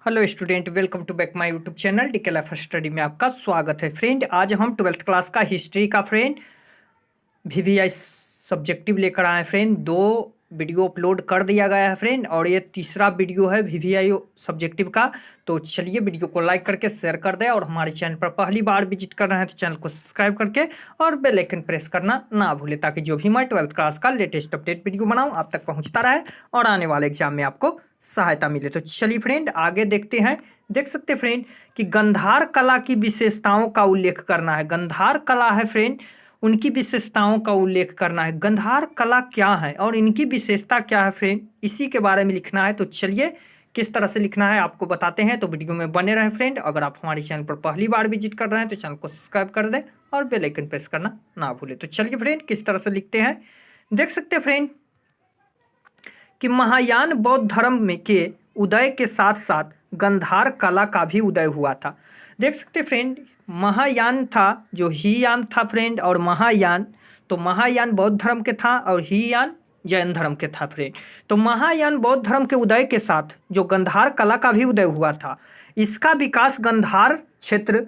Hello student, welcome to back my YouTube channel DK life study में आपका स्वागत है। फ्रेंड, आज हम 12th क्लास का हिस्ट्री का वीवीआई सब्जेक्टिव लेकर आए। फ्रेंड, दो वीडियो अपलोड कर दिया गया है फ्रेंड, और ये तीसरा वीडियो है वीवीआई सब्जेक्टिव का। तो चलिए वीडियो को लाइक करके शेयर कर दें, और हमारे चैनल पर पहली बार विजिट कर रहे हैं तो चैनल को सब्सक्राइब करके और बेल आइकन प्रेस करना ना भूलें, ताकि जो भी मैं 12th क्लास का लेटेस्ट अपडेट वीडियो बनाऊँ आप तक पहुँचता रहे और आने वाले एग्जाम में आपको सहायता मिले। तो चलिए फ्रेंड आगे देखते हैं। देख सकते हैं फ्रेंड कि गंधार कला की विशेषताओं का उल्लेख करना है। गंधार कला है फ्रेंड, उनकी विशेषताओं का उल्लेख करना है। गंधार कला क्या है और इनकी विशेषता क्या है फ्रेंड, इसी के बारे में लिखना है। तो चलिए किस तरह से लिखना है आपको बताते हैं, तो वीडियो में बने रहे फ्रेंड। अगर आप हमारे चैनल पर पहली बार विजिट कर रहे हैं तो चैनल को सब्सक्राइब कर दें और बेल आइकन प्रेस करना ना भूलें। तो चलिए फ्रेंड किस तरह से लिखते हैं, देख सकते हैं फ्रेंड कि महायान बौद्ध धर्म में के उदय के साथ साथ गंधार कला का भी उदय हुआ था। देख सकते फ्रेंड, महायान था जो हीयान था फ्रेंड, और महायान, तो महायान बौद्ध धर्म के था और हीयान जैन धर्म के था फ्रेंड। तो महायान बौद्ध धर्म के उदय के साथ जो गंधार कला का भी उदय हुआ था, इसका विकास गंधार क्षेत्र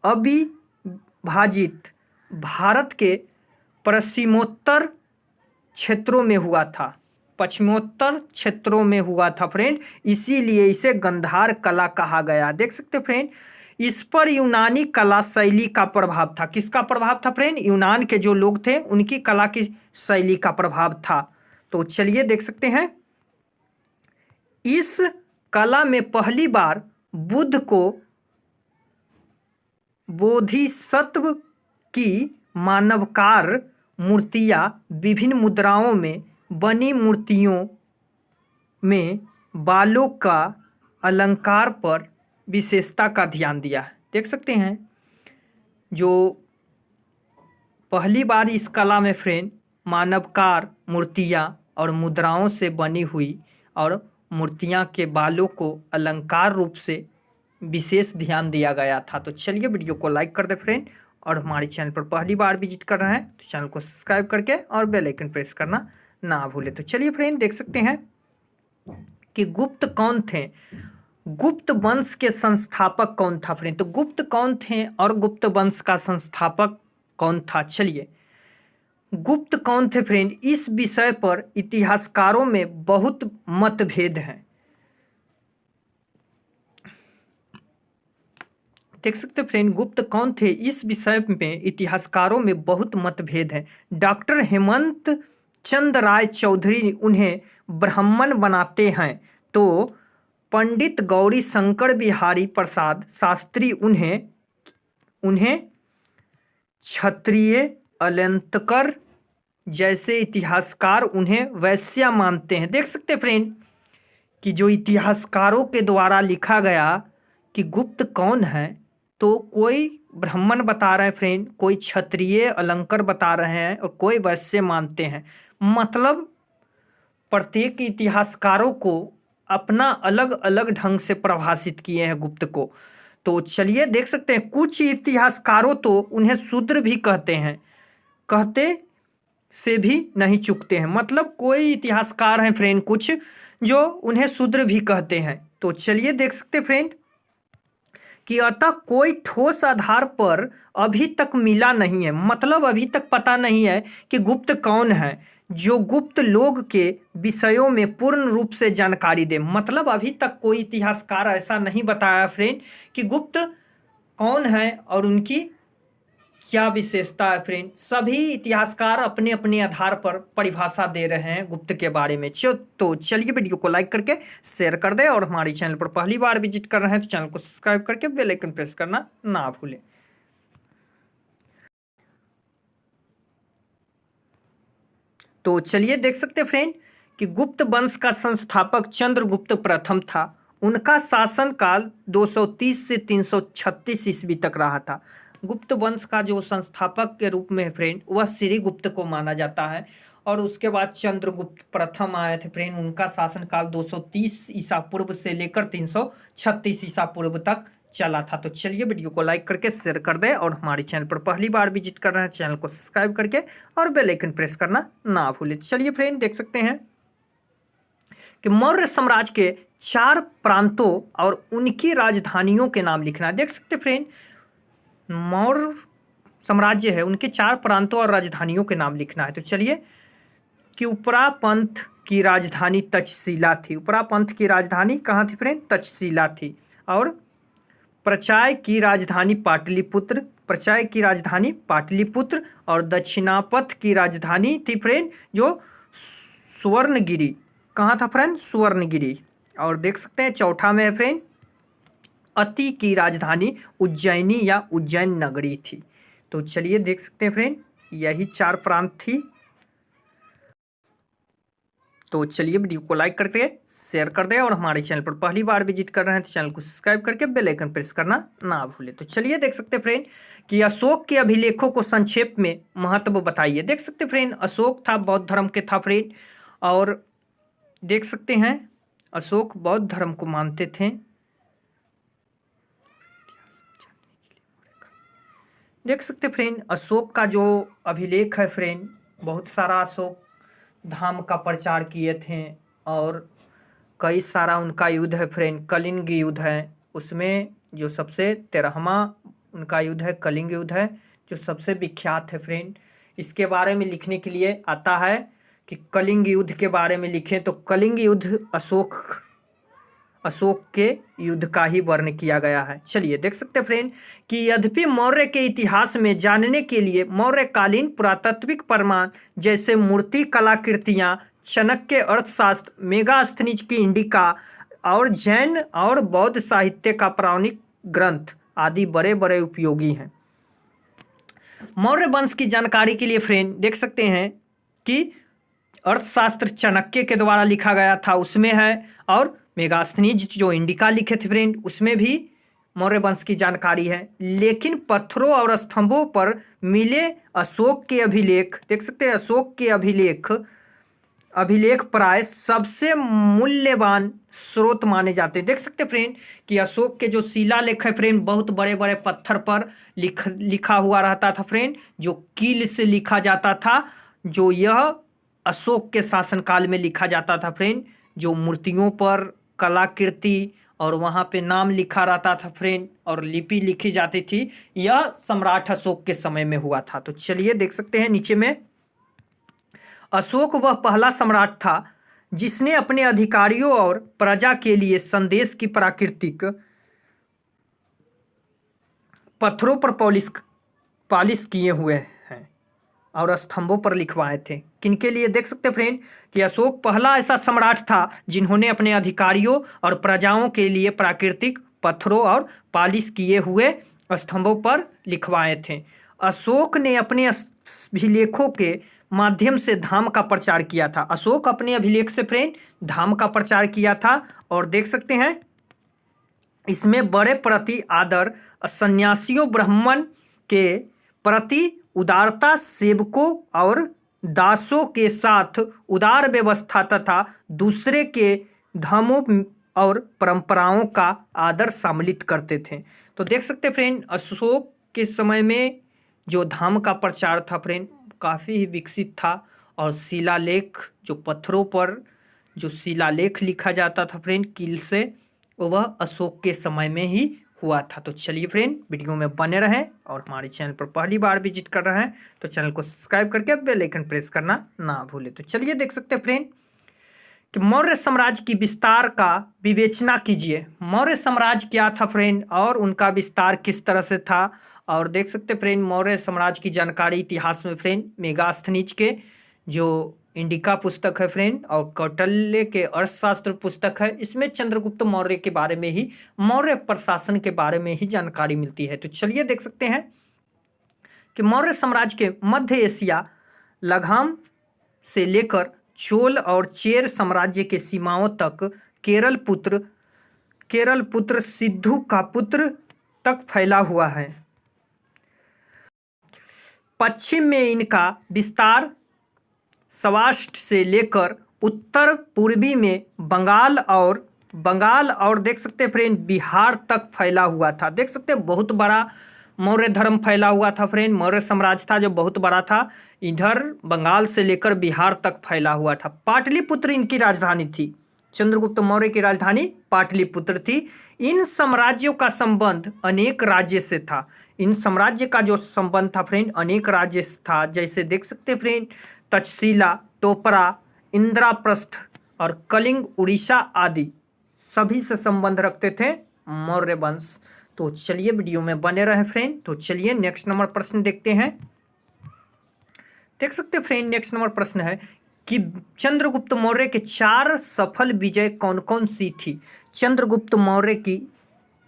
अविभाजित भारत के पश्चिमोत्तर क्षेत्रों में हुआ था, पश्चिमोत्तर क्षेत्रों में हुआ था फ्रेंड, इसीलिए इसे गंधार कला कहा गया। देख सकते फ्रेंड, इस पर यूनानी कला शैली का प्रभाव था। किसका प्रभाव था फ्रेंड? यूनान के जो लोग थे उनकी कला की शैली का प्रभाव था। तो चलिए देख सकते हैं, इस कला में पहली बार बुद्ध को बोधिसत्व की मानवकार मूर्तियां विभिन्न मुद्राओं में बनी मूर्तियों में बालों का अलंकार पर विशेषता का ध्यान दिया है। देख सकते हैं, जो पहली बार इस कला में फ्रेंड मानवकार मूर्तियां और मुद्राओं से बनी हुई और मूर्तियां के बालों को अलंकार रूप से विशेष ध्यान दिया गया था। तो चलिए वीडियो को लाइक कर दे फ्रेंड, और हमारे चैनल पर पहली बार विजिट कर रहे हैं तो चैनल को सब्सक्राइब करके और बेल आइकन प्रेस करना ना भूले। तो चलिए फ्रेंड देख सकते हैं कि गुप्त कौन थे, गुप्त वंश के संस्थापक कौन था फ्रेंड। तो गुप्त कौन थे और गुप्त वंश का संस्थापक कौन था, चलिए गुप्त कौन थे फ्रेंड, इस विषय पर इतिहासकारों में बहुत मतभेद हैं। देख सकते फ्रेंड, गुप्त कौन थे इस विषय में इतिहासकारों में बहुत मतभेद है। डॉक्टर हेमंत चंद्र राय चौधरी उन्हें ब्राह्मण बनाते हैं, तो पंडित गौरी शंकर बिहारी प्रसाद शास्त्री उन्हें क्षत्रिय, अलंतकर जैसे इतिहासकार उन्हें वैश्य मानते हैं। देख सकते फ्रेंड कि जो इतिहासकारों के द्वारा लिखा गया कि गुप्त कौन है, तो कोई ब्राह्मण बता रहे हैं फ्रेंड, कोई क्षत्रिय अलंकर बता रहे हैं और कोई वैश्य मानते हैं। मतलब प्रत्येक इतिहासकारों को अपना अलग अलग ढंग से परिभाषित किए हैं गुप्त को। तो चलिए देख सकते हैं, कुछ इतिहासकारों तो उन्हें शूद्र भी कहते हैं, कहते से भी नहीं चूकते हैं। मतलब कोई इतिहासकार हैं फ्रेंड कुछ जो उन्हें शूद्र भी कहते हैं। तो चलिए देख सकते फ्रेंड कि अतः कोई ठोस आधार पर अभी तक मिला नहीं है, मतलब अभी तक पता नहीं है कि गुप्त कौन है जो गुप्त लोग के विषयों में पूर्ण रूप से जानकारी दे। मतलब अभी तक कोई इतिहासकार ऐसा नहीं बताया फ्रेंड कि गुप्त कौन है और उनकी क्या विशेषता है फ्रेंड। सभी इतिहासकार अपने अपने आधार पर परिभाषा दे रहे हैं गुप्त के बारे में। तो चलिए वीडियो को लाइक करके शेयर कर दें, और हमारे चैनल पर पहली बार विजिट कर रहे हैं तो चैनल को सब्सक्राइब करके बेल आइकन प्रेस करना ना भूलें। तो चलिए देख सकते हैं फ्रेंड कि गुप्त वंश का संस्थापक चंद्रगुप्त प्रथम था। उनका शासनकाल 230 से 336 ईस्वी तक रहा था। गुप्त वंश का जो संस्थापक के रूप में फ्रेंड वह श्रीगुप्त को माना जाता है, और उसके बाद चंद्रगुप्त प्रथम आए थे फ्रेंड, उनका शासनकाल 230 ईसा पूर्व से लेकर 336 ईसा पूर्व तक चला था। तो चलिए वीडियो को लाइक करके शेयर कर दें, और हमारे चैनल पर पहली बार विजिट कर रहे हैं चैनल को सब्सक्राइब करके और बेल आइकन प्रेस करना ना भूलें। चलिए फ्रेंड देख सकते हैं कि मौर्य साम्राज्य के 4 प्रांतों और उनकी राजधानियों के नाम लिखना है। देख सकते फ्रेंड, मौर्य साम्राज्य है, उनके 4 प्रांतों और राजधानियों के नाम लिखना है। तो चलिए, कि उपरा पंथ की राजधानी तक्षशिला थी। उपरा पंथ की राजधानी कहाँ थी फ्रेंड? तक्षशिला थी। और प्रचाय की राजधानी पाटलिपुत्र, प्रचाय की राजधानी पाटलिपुत्र। और दक्षिणापथ की राजधानी थी फ्रेंड जो सुवर्णगिरी। कहाँ था फ्रेंड? सुवर्णगिरी। और देख सकते हैं चौथा में है फ्रेंड, अति की राजधानी उज्जैनी या उज्जैन नगरी थी। तो चलिए देख सकते हैं फ्रेंड, यही 4 प्रांत थी। तो चलिए वीडियो को लाइक करके शेयर कर दें, और हमारे चैनल पर पहली बार विजिट कर रहे हैं तो चैनल को सब्सक्राइब करके बेल आइकन प्रेस करना ना भूलें। तो चलिए देख सकते हैं फ्रेंड, कि अशोक के अभिलेखों को संक्षेप में महत्व बताइए। देख सकते हैं फ्रेंड, अशोक था बौद्ध धर्म के था फ्रेंड, और देख सकते हैं अशोक बौद्ध धर्म को मानते थे। देख सकते फ्रेंड, अशोक का जो अभिलेख है फ्रेंड, बहुत सारा अशोक धाम का प्रचार किए थे, और कई सारा उनका युद्ध है फ्रेंड। कलिंग युद्ध है, उसमें जो सबसे 13वां उनका युद्ध है, कलिंग युद्ध है, जो सबसे विख्यात है फ्रेंड। इसके बारे में लिखने के लिए आता है कि कलिंग युद्ध के बारे में लिखें, तो कलिंग युद्ध अशोक के युद्ध का ही वर्णन किया गया है। चलिए देख सकते हैं फ्रेंड, कि यद्यपि मौर्य के इतिहास में जानने के लिए मौर्यकालीन पुरातात्विक प्रमाण जैसे मूर्ति कलाकृतियां, चाणक्य अर्थशास्त्र, मेगास्थनीज की इंडिका और जैन और बौद्ध साहित्य का पौराणिक ग्रंथ आदि बड़े बड़े उपयोगी हैं। मौर्य वंश की जानकारी के लिए फ्रेंड देख सकते हैं कि अर्थशास्त्र चाणक्य के द्वारा लिखा गया था, उसमें है, और मेगास्थनीज जो इंडिका लिखे थे फ्रेंड, उसमें भी मौर्य वंश की जानकारी है। लेकिन पत्थरों और स्तंभों पर मिले अशोक के अभिलेख, देख सकते हैं अशोक के अभिलेख प्राय सबसे मूल्यवान स्रोत माने जाते हैं। देख सकते हैं फ्रेंड, कि अशोक के जो शिलालेख है फ्रेंड, बहुत बड़े बड़े पत्थर पर लिखा हुआ रहता था फ्रेंड, जो कील से लिखा जाता था, जो यह अशोक के शासनकाल में लिखा जाता था फ्रेंड। जो मूर्तियों पर कलाकृति और वहाँ पे नाम लिखा रहता था फ्रेंड, और लिपि लिखी जाती थी, यह सम्राट अशोक के समय में हुआ था। तो चलिए देख सकते हैं नीचे में, अशोक वह पहला सम्राट था जिसने अपने अधिकारियों और प्रजा के लिए संदेश की प्राकृतिक पत्थरों पर पॉलिश किए हुए हैं और स्तंभों पर लिखवाए थे। किनके लिए? देख सकते फ्रेंड, कि अशोक पहला ऐसा सम्राट था जिन्होंने अपने अधिकारियों और प्रजाओं के लिए प्राकृतिक पत्थरों और पॉलिश किए हुए स्तंभों पर लिखवाए थे। अशोक ने अपने अभिलेखों के माध्यम से धाम का प्रचार किया था। अशोक अपने अभिलेख से फ्रेंड धाम का प्रचार किया था, और देख सकते हैं इसमें बड़े प्रति आदर, सन्यासियों, ब्राह्मण के प्रति उदारता, सेवकों और दासों के साथ उदार व्यवस्था तथा दूसरे के धर्मों और परंपराओं का आदर सम्मिलित करते थे। तो देख सकते फ्रेंड, अशोक के समय में जो धाम का प्रचार था फ्रेंड काफ़ी ही विकसित था, और शिलालेख जो पत्थरों पर जो शिलालेख लिखा जाता था फ्रेंड कील से, वह अशोक के समय में ही हुआ था। तो चलिए फ्रेंड, वीडियो में बने रहें, और हमारे चैनल पर पहली बार विजिट कर रहे हैं तो चैनल को सब्सक्राइब करके बेल आइकन प्रेस करना ना भूलें। तो चलिए देख सकते हैं फ्रेंड, कि मौर्य साम्राज्य की विस्तार का विवेचना कीजिए। मौर्य साम्राज्य क्या था फ्रेंड, और उनका विस्तार किस तरह से था। और देख सकते फ्रेंड, मौर्य साम्राज्य की जानकारी इतिहास में फ्रेंड मेगास्थनीज के जो इंडिका पुस्तक है फ्रेंड, और कौटिल्य के अर्थशास्त्र पुस्तक है, इसमें चंद्रगुप्त मौर्य के बारे में ही, मौर्य प्रशासन के बारे में ही जानकारी मिलती है। तो चलिए देख सकते हैं कि मौर्य साम्राज्य के मध्य एशिया लगाम से लेकर चोल और चेर साम्राज्य के सीमाओं तक केरल पुत्र सिद्धू का पुत्र तक फैला हुआ है। पश्चिम में इनका विस्तार सौराष्ट्र से लेकर उत्तर पूर्वी में बंगाल और देख सकते हैं फ्रेंड बिहार तक फैला हुआ था। देख सकते हैं बहुत बड़ा मौर्य धर्म फैला हुआ था फ्रेंड, मौर्य साम्राज्य था जो बहुत बड़ा था, इधर बंगाल से लेकर बिहार तक फैला हुआ था। पाटलिपुत्र इनकी राजधानी थी। चंद्रगुप्त मौर्य की राजधानी पाटलिपुत्र थी। इन साम्राज्यों का संबंध अनेक राज्य से था। इन साम्राज्य का जो संबंध था फ्रेंड अनेक राज्य से था। जैसे देख सकते फ्रेंड तक्षशिला, टोपरा, इंद्रप्रस्थ और कलिंग, उड़ीसा आदि सभी से संबंध रखते थे मौर्य वंश। तो चलिए वीडियो में बने रहे फ्रेंड। तो चलिए नेक्स्ट नंबर प्रश्न देखते हैं। देख सकते फ्रेंड नेक्स्ट नंबर प्रश्न है कि चंद्रगुप्त मौर्य के 4 सफल विजय कौन कौन सी थी। चंद्रगुप्त मौर्य की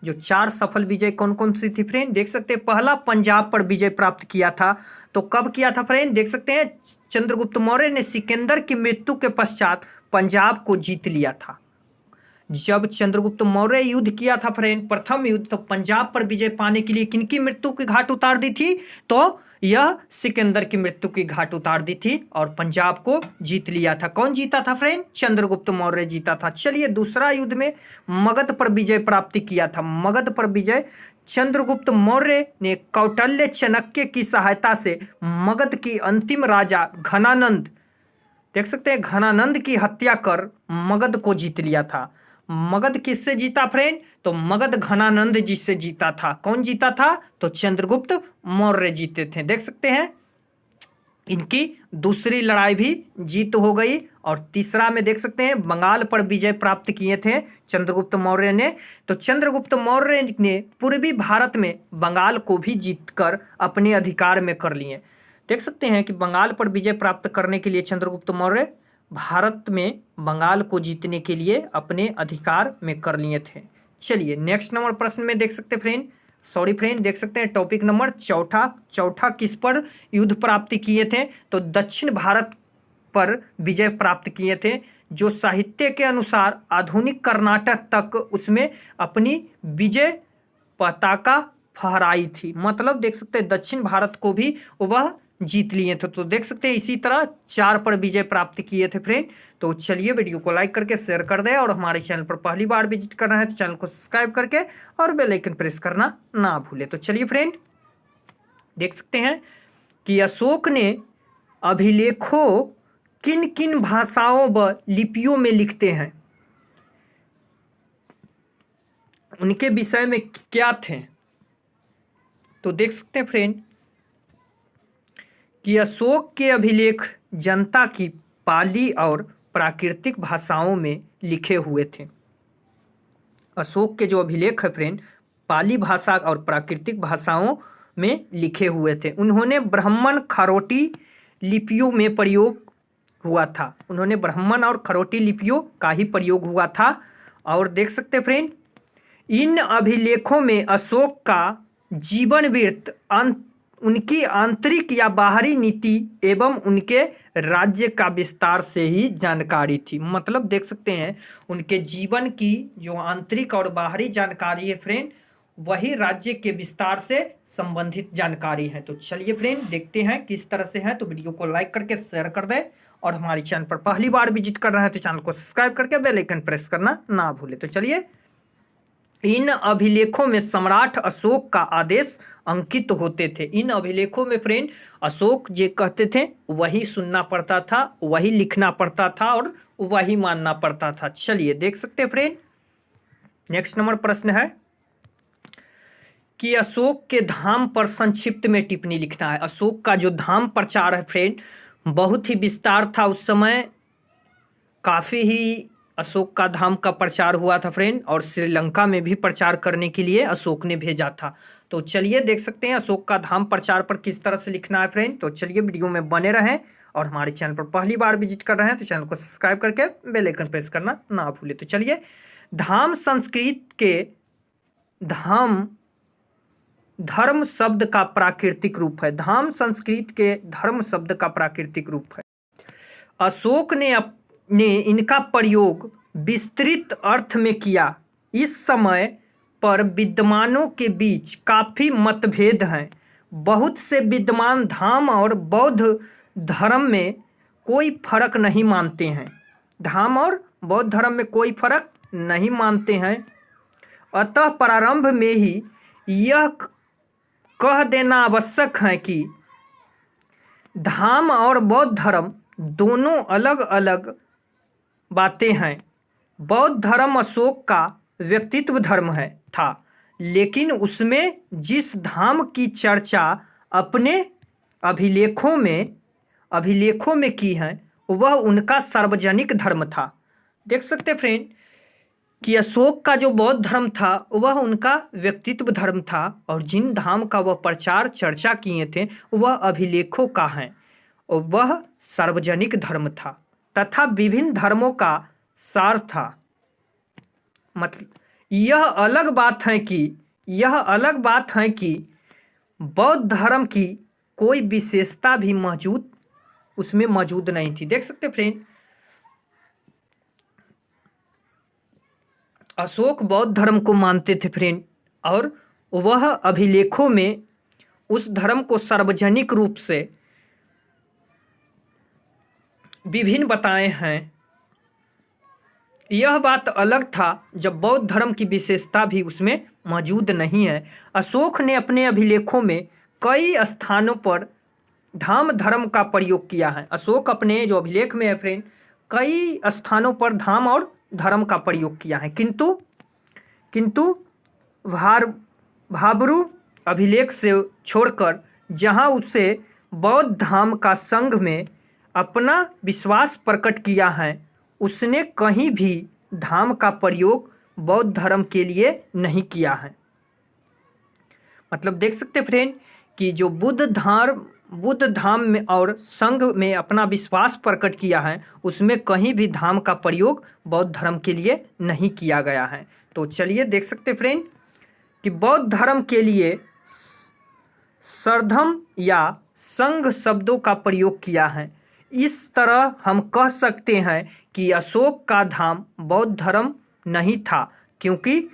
जो 4 सफल विजय कौन कौन सी थी फ्रेंड देख सकते हैं। पहला पंजाब पर विजय प्राप्त किया था। तो कब किया था फ्रेंड देख सकते हैं चंद्रगुप्त मौर्य ने सिकंदर की मृत्यु के पश्चात पंजाब को जीत लिया था। जब चंद्रगुप्त मौर्य युद्ध किया था फ्रेंड प्रथम युद्ध, तो पंजाब पर विजय पाने के लिए किनकी मृत्यु की घाट उतार दी थी। तो यह सिकंदर की मृत्यु की घाट उतार दी थी और पंजाब को जीत लिया था। कौन जीता था फ्रेंड चंद्रगुप्त मौर्य जीता था। चलिए दूसरा युद्ध में मगध पर विजय प्राप्ति किया था। मगध पर विजय चंद्रगुप्त मौर्य ने कौटिल्य चाणक्य की सहायता से मगध की अंतिम राजा घनानंद देख सकते हैं घनानंद की हत्या कर मगध को जीत लिया था। मगध किससे जीता फ्रेंड तो मगध घनानंद जी से जीता था। कौन जीता था तो चंद्रगुप्त मौर्य जीते थे। देख सकते हैं इनकी दूसरी लड़ाई भी जीत हो गई। और तीसरा में देख सकते हैं बंगाल पर विजय प्राप्त किए थे चंद्रगुप्त मौर्य ने। तो चंद्रगुप्त मौर्य ने पूर्वी भारत में बंगाल को भी जीतकर अपने अधिकार में कर लिए। देख सकते हैं कि बंगाल पर विजय प्राप्त करने के लिए चंद्रगुप्त मौर्य भारत में बंगाल को जीतने के लिए अपने अधिकार में कर लिए थे। चलिए नेक्स्ट नंबर प्रश्न में देख सकते फ्रेंड देख सकते हैं टॉपिक नंबर चौथा किस पर युद्ध प्राप्ति किए थे तो दक्षिण भारत पर विजय प्राप्त किए थे। जो साहित्य के अनुसार आधुनिक कर्नाटक तक उसमें अपनी विजय पताका फहराई थी। मतलब देख सकते हैं दक्षिण भारत को भी वह जीत लिए थे। तो देख सकते हैं इसी तरह 4 पर विजय प्राप्त किए थे फ्रेंड। तो चलिए वीडियो को लाइक करके शेयर कर दें और हमारे चैनल पर पहली बार विजिट कर रहे हैं तो चैनल को सब्सक्राइब करके और बेल आइकन प्रेस करना ना भूले। तो चलिए फ्रेंड देख सकते हैं कि अशोक ने अभिलेखों किन किन भाषाओं व लिपियों में लिखते हैं उनके विषय में क्या थे। तो देख सकते हैं फ्रेंड कि अशोक के अभिलेख जनता की पाली और प्राकृतिक भाषाओं में लिखे हुए थे। अशोक के जो अभिलेख है फ्रेंड पाली भाषा और प्राकृतिक भाषाओं में लिखे हुए थे। उन्होंने ब्राह्मण खरोटी लिपियों में प्रयोग हुआ था। उन्होंने ब्राह्मण और खरोटी लिपियों का ही प्रयोग हुआ था। और देख सकते फ्रेंड इन अभिलेखों में अशोक का जीवन वृत्त उनकी आंतरिक या बाहरी नीति एवं उनके राज्य का विस्तार से ही जानकारी थी। मतलब देख सकते हैं उनके जीवन की जो आंतरिक और बाहरी जानकारी है फ्रेंड वही राज्य के विस्तार से संबंधित जानकारी है। तो चलिए फ्रेंड देखते हैं किस तरह से है। तो वीडियो को लाइक करके शेयर कर दें और हमारे चैनल पर पहली बार विजिट कर रहे हैं तो चैनल को सब्सक्राइब करके बेल आइकन प्रेस करना ना भूले। तो चलिए इन अभिलेखों में सम्राट अशोक का आदेश अंकित होते थे। इन अभिलेखों में फ्रेंड अशोक जे कहते थे वही सुनना पड़ता था, वही लिखना पड़ता था और वही मानना पड़ता था। चलिए देख सकते हैं फ्रेंड नेक्स्ट नंबर प्रश्न है कि अशोक के धाम पर संक्षिप्त में टिप्पणी लिखना है। अशोक का जो धाम प्रचार है फ्रेंड बहुत ही विस्तार था। उस समय काफ़ी ही अशोक का धाम का प्रचार हुआ था फ्रेंड और श्रीलंका में भी प्रचार करने के लिए अशोक ने भेजा था। तो चलिए देख सकते हैं अशोक का धाम प्रचार पर किस तरह से लिखना है फ्रेंड। तो चलिए वीडियो में बने रहें और हमारे चैनल पर पहली बार विजिट कर रहे हैं तो चैनल को सब्सक्राइब करके बेल आइकन प्रेस करना ना भूले। तो चलिए धाम संस्कृत के धाम धर्म शब्द का प्राकृतिक रूप है। धाम संस्कृत के धर्म शब्द का प्राकृतिक रूप है। अशोक ने इनका प्रयोग विस्तृत अर्थ में किया। इस समय पर विद्वानों के बीच काफ़ी मतभेद हैं। बहुत से विद्वान धाम और बौद्ध धर्म में कोई फर्क नहीं मानते हैं। धाम और बौद्ध धर्म में कोई फर्क नहीं मानते हैं। अतः प्रारंभ में ही यह कह देना आवश्यक है कि धाम और बौद्ध धर्म दोनों अलग अलग बातें हैं। बौद्ध धर्म अशोक का व्यक्तित्व धर्म था, लेकिन उसमें जिस धाम की चर्चा अपने अभिलेखों में की है वह उनका सार्वजनिक धर्म था। देख सकते फ्रेंड कि अशोक का जो बौद्ध धर्म था वह उनका व्यक्तित्व धर्म था, और जिन धाम का वह प्रचार चर्चा किए थे वह अभिलेखों का है, और वह सार्वजनिक धर्म था तथा विभिन्न धर्मों का सार था। मतलब यह अलग बात है कि बौद्ध धर्म की कोई विशेषता भी उसमें मौजूद नहीं थी। देख सकते फ्रेंड, अशोक बौद्ध धर्म को मानते थे फ्रेंड, और वह अभिलेखों में उस धर्म को सार्वजनिक रूप से विभिन्न बताए हैं। यह बात अलग था जब बौद्ध धर्म की विशेषता भी उसमें मौजूद नहीं है। अशोक ने अपने अभिलेखों में कई स्थानों पर धाम धर्म का प्रयोग किया है। अशोक अपने जो अभिलेख में है फ्रेंड, कई स्थानों पर धाम और धर्म का प्रयोग किया है, किंतु भाबरू अभिलेख से छोड़कर जहां उसे बौद्ध धाम का संघ में अपना विश्वास प्रकट किया है, उसने कहीं भी धाम का प्रयोग बौद्ध धर्म के लिए नहीं किया है। मतलब देख सकते फ्रेंड कि जो बुद्ध धाम में और संघ में अपना विश्वास प्रकट किया है, उसमें कहीं भी धाम का प्रयोग बौद्ध धर्म के लिए नहीं किया गया है। तो चलिए देख सकते फ्रेंड कि बौद्ध धर्म के लिए सरधम या संघ शब्दों का प्रयोग किया है। इस तरह हम कह सकते हैं कि अशोक का धाम बौद्ध धर्म नहीं था, क्योंकि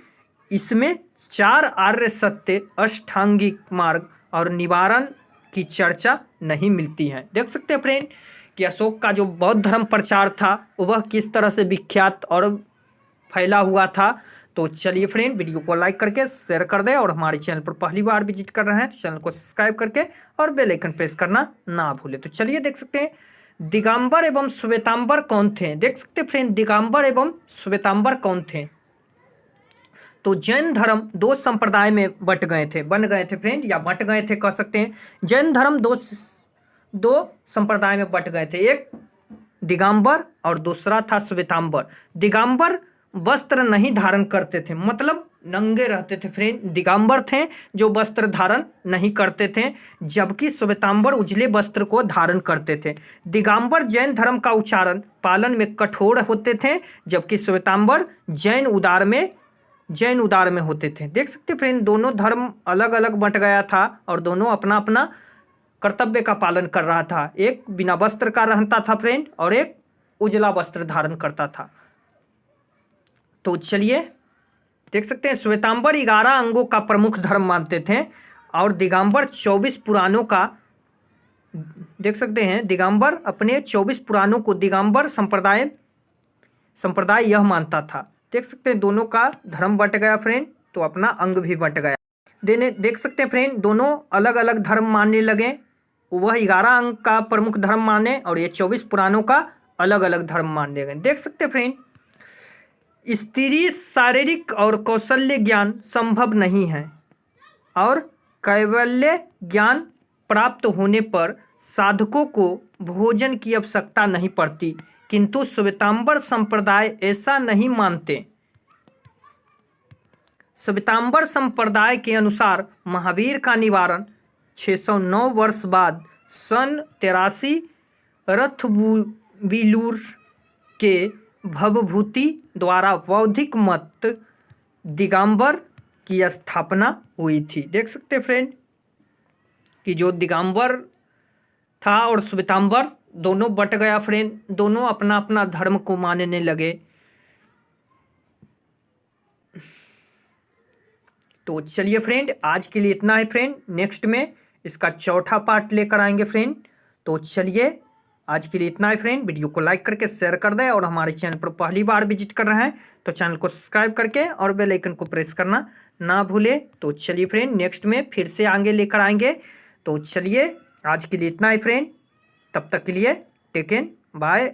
इसमें 4 आर्य सत्य, अष्टांगिक मार्ग और निवारण की चर्चा नहीं मिलती है। देख सकते हैं फ्रेंड कि अशोक का जो बौद्ध धर्म प्रचार था वह किस तरह से विख्यात और फैला हुआ था। तो चलिए फ्रेंड, वीडियो को लाइक करके शेयर कर दें, और हमारे चैनल पर पहली बार विजिट कर रहे हैं तो चैनल को सब्सक्राइब करके और बेल आइकन प्रेस करना ना भूलें। तो चलिए देख सकते हैं दिगंबर एवं श्वेतांबर कौन थे। देख सकते फ्रेंड दिगंबर एवं श्वेतांबर कौन थे। तो जैन धर्म 2 संप्रदाय में बन गए थे फ्रेंड, या बट गए थे कह सकते हैं। जैन धर्म दो संप्रदाय में बट गए थे, एक दिगंबर और दूसरा था श्वेतांबर। दिगंबर वस्त्र नहीं धारण करते थे, मतलब नंगे रहते थे फ्रेंड। दिगंबर थे जो वस्त्र धारण नहीं करते थे, जबकि श्वेतांबर उजले वस्त्र को धारण करते थे। दिगंबर जैन धर्म का उच्चारण पालन में कठोर होते थे, जबकि श्वेतांबर जैन उदार में होते थे। देख सकते फ्रेंड दोनों धर्म अलग अलग बंट गया था, और दोनों अपना अपना कर्तव्य का पालन कर रहा था। एक बिना वस्त्र का रहता था फ्रेंड, और एक उजला वस्त्र धारण करता था। तो चलिए देख सकते हैं श्वेतांबर 11 अंगों का प्रमुख धर्म मानते थे, और दिगंबर 24 पुराणों का। देख सकते हैं दिगंबर अपने 24 पुराणों को दिगंबर संप्रदाय यह मानता था। देख सकते हैं दोनों का धर्म बट गया फ्रेंड, तो अपना अंग भी बट गया। देख सकते हैं फ्रेंड दोनों अलग अलग धर्म मानने लगे। वह 11 अंग का प्रमुख धर्म माने, और ये 24 पुराणों का अलग अलग धर्म मानने लगे। देख सकते हैं फ्रेंड स्त्री शारीरिक और कौशल्य ज्ञान संभव नहीं है, और कैवल्य ज्ञान प्राप्त होने पर साधकों को भोजन की आवश्यकता नहीं पड़ती, किंतु श्वेतांबर संप्रदाय ऐसा नहीं मानते। श्वेतांबर संप्रदाय के अनुसार महावीर का निवारण 609 वर्ष बाद सन 83 रथबीलूर के भवभूति द्वारा बौद्धिक मत दिगंबर की स्थापना हुई थी। देख सकते फ्रेंड कि जो दिगंबर था और श्वेतांबर दोनों बट गया फ्रेंड, दोनों अपना अपना धर्म को मानने लगे। तो चलिए फ्रेंड आज के लिए इतना है फ्रेंड, नेक्स्ट में इसका चौथा पार्ट लेकर आएंगे फ्रेंड। तो चलिए आज के लिए इतना है फ्रेंड, वीडियो को लाइक करके शेयर कर दें, और हमारे चैनल पर पहली बार विजिट कर रहे हैं तो चैनल को सब्सक्राइब करके और बेल आइकन को प्रेस करना ना भूलें। तो चलिए फ्रेंड नेक्स्ट में फिर से आगे लेकर आएंगे। तो चलिए आज के लिए इतना ही फ्रेंड, तब तक के लिए टेक केयर, बाय।